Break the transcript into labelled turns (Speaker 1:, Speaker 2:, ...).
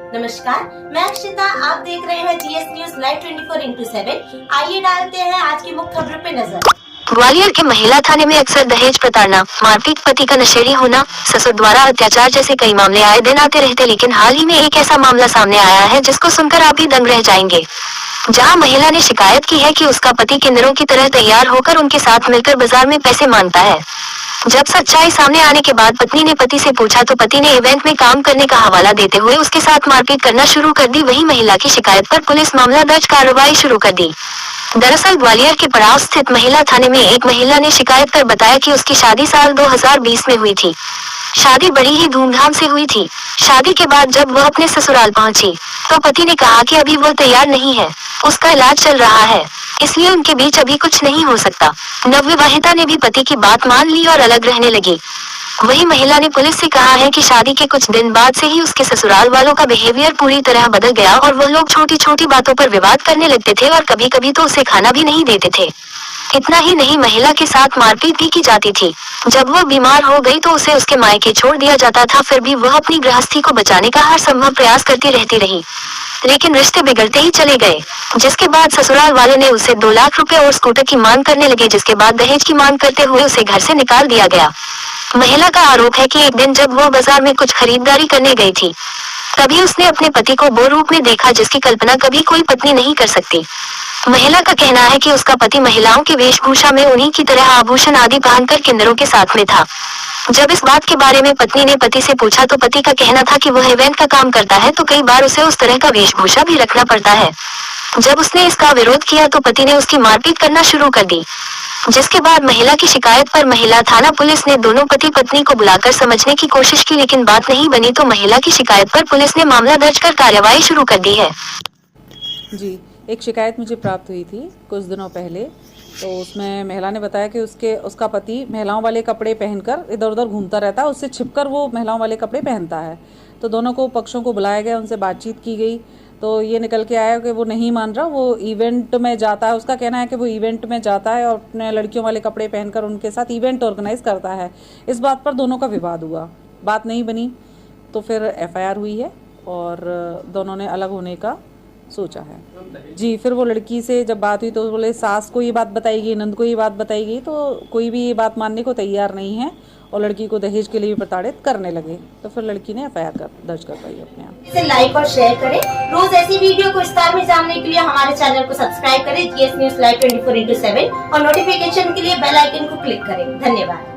Speaker 1: नमस्कार, मैं अक्षिता। आप देख रहे हैं जीएस न्यूज लाइव 24/7। आइए डालते हैं आज की मुख्य खबरों पे नजर।
Speaker 2: ग्वालियर के महिला थाने में अक्सर दहेज प्रताड़ना, मारपीट, पति का नशेड़ी होना, ससुर द्वारा अत्याचार जैसे कई मामले आए दिन आते रहते, लेकिन हाल ही में एक ऐसा मामला सामने आया है जिसको सुनकर आप भी दंग रह जाएंगे। जहां महिला ने शिकायत की है कि उसका पति किन्नरों की तरह तैयार होकर उनके साथ मिलकर बाजार में पैसे मांगता है। जब सच्चाई सामने आने के बाद पत्नी ने पति से पूछा तो पति ने इवेंट में काम करने का हवाला देते हुए उसके साथ मारपीट करना शुरू कर दी। वहीं महिला की शिकायत पर पुलिस मामला दर्ज कार्रवाई शुरू कर दी। दरअसल ग्वालियर के पड़ाव स्थित महिला थाने में एक महिला ने शिकायत कर बताया कि उसकी शादी साल 2020 में हुई थी। शादी बड़ी ही धूमधाम से हुई थी। शादी के बाद जब वह अपने ससुराल पहुंची तो पति ने कहा कि अभी वो तैयार नहीं है, उसका इलाज चल रहा है, इसलिए उनके बीच अभी कुछ नहीं हो सकता। नवविवाहिता ने भी पति की बात मान ली और अलग रहने लगी। वही महिला ने पुलिस से कहा है कि शादी के कुछ दिन बाद से ही उसके ससुराल वालों का बिहेवियर पूरी तरह बदल गया और वह लोग छोटी छोटी बातों पर विवाद करने लगते थे और कभी कभी तो उसे खाना भी नहीं देते थे। इतना ही नहीं, महिला के साथ मारपीट भी की जाती थी। जब वह बीमार हो गई तो उसे उसके मायके छोड़ दिया जाता था, फिर भी वह अपनी गृहस्थी को बचाने का हर संभव प्रयास करती रहती रही, लेकिन रिश्ते बिगड़ते ही चले गए। जिसके बाद ससुराल वाले ने उसे 2 लाख रुपए और स्कूटर की मांग करने लगे, जिसके बाद दहेज की मांग करते हुए उसे घर से निकाल दिया गया। महिला का आरोप है कि एक दिन जब वह बाजार में कुछ खरीदारी करने गई थी तभी उसने अपने पति को वो रूप में देखा जिसकी कल्पना कभी कोई पत्नी नहीं कर सकती। महिला का कहना है कि उसका पति महिलाओं की वेशभूषा में उन्हीं की तरह आभूषण आदि पहनकर किन्नरों के साथ में था। जब इस बात के बारे में पत्नी ने पति से पूछा तो पति का कहना था कि वह इवेंट का काम करता है तो कई बार उसे उस तरह का वेशभूषा भी रखना पड़ता है। जब उसने इसका विरोध किया तो पति ने उसकी मारपीट करना शुरू कर दी, जिसके बाद महिला की शिकायत पर महिला थाना पुलिस ने दोनों पति पत्नी को बुलाकर समझने की कोशिश की, लेकिन बात नहीं बनी तो महिला की शिकायत पर पुलिस ने मामला दर्ज कर कार्रवाई शुरू कर दी है।
Speaker 3: जी, एक शिकायत मुझे प्राप्त हुई थी कुछ दिनों पहले। तो उसमें महिला ने बताया कि उसका पति महिलाओं वाले कपड़े पहनकर इधर उधर घूमता रहता है, उससे छिपकर वो महिलाओं वाले कपड़े पहनता है। तो दोनों को पक्षों को बुलाया गया, उनसे बातचीत की गई तो ये निकल के आया कि वो नहीं मान रहा, वो इवेंट में जाता है। उसका कहना है कि वो इवेंट में जाता है और अपने लड़कियों वाले कपड़े पहनकर उनके साथ इवेंट ऑर्गेनाइज करता है। इस बात पर दोनों का विवाद हुआ, बात नहीं बनी तो फिर एफआईआर हुई है और दोनों ने अलग होने का सोचा है। जी, फिर वो लड़की से जब बात हुई तो बोले सास को ये बात बताई गई, नंद को ये बात बताई गई, तो कोई भी ये बात मानने को तैयार नहीं है और लड़की को दहेज के लिए भी प्रताड़ित करने लगे। तो फिर लड़की ने एफआईआर दर्ज कर पाई अपने आप।
Speaker 1: इसे लाइक और शेयर करें। रोज ऐसी वीडियो को विस्तार में जानने के लिए हमारे चैनल को सब्सक्राइब करें जीएस न्यूज लाइव 24/7 और नोटिफिकेशन के लिए बेल आइकन को क्लिक करें। धन्यवाद।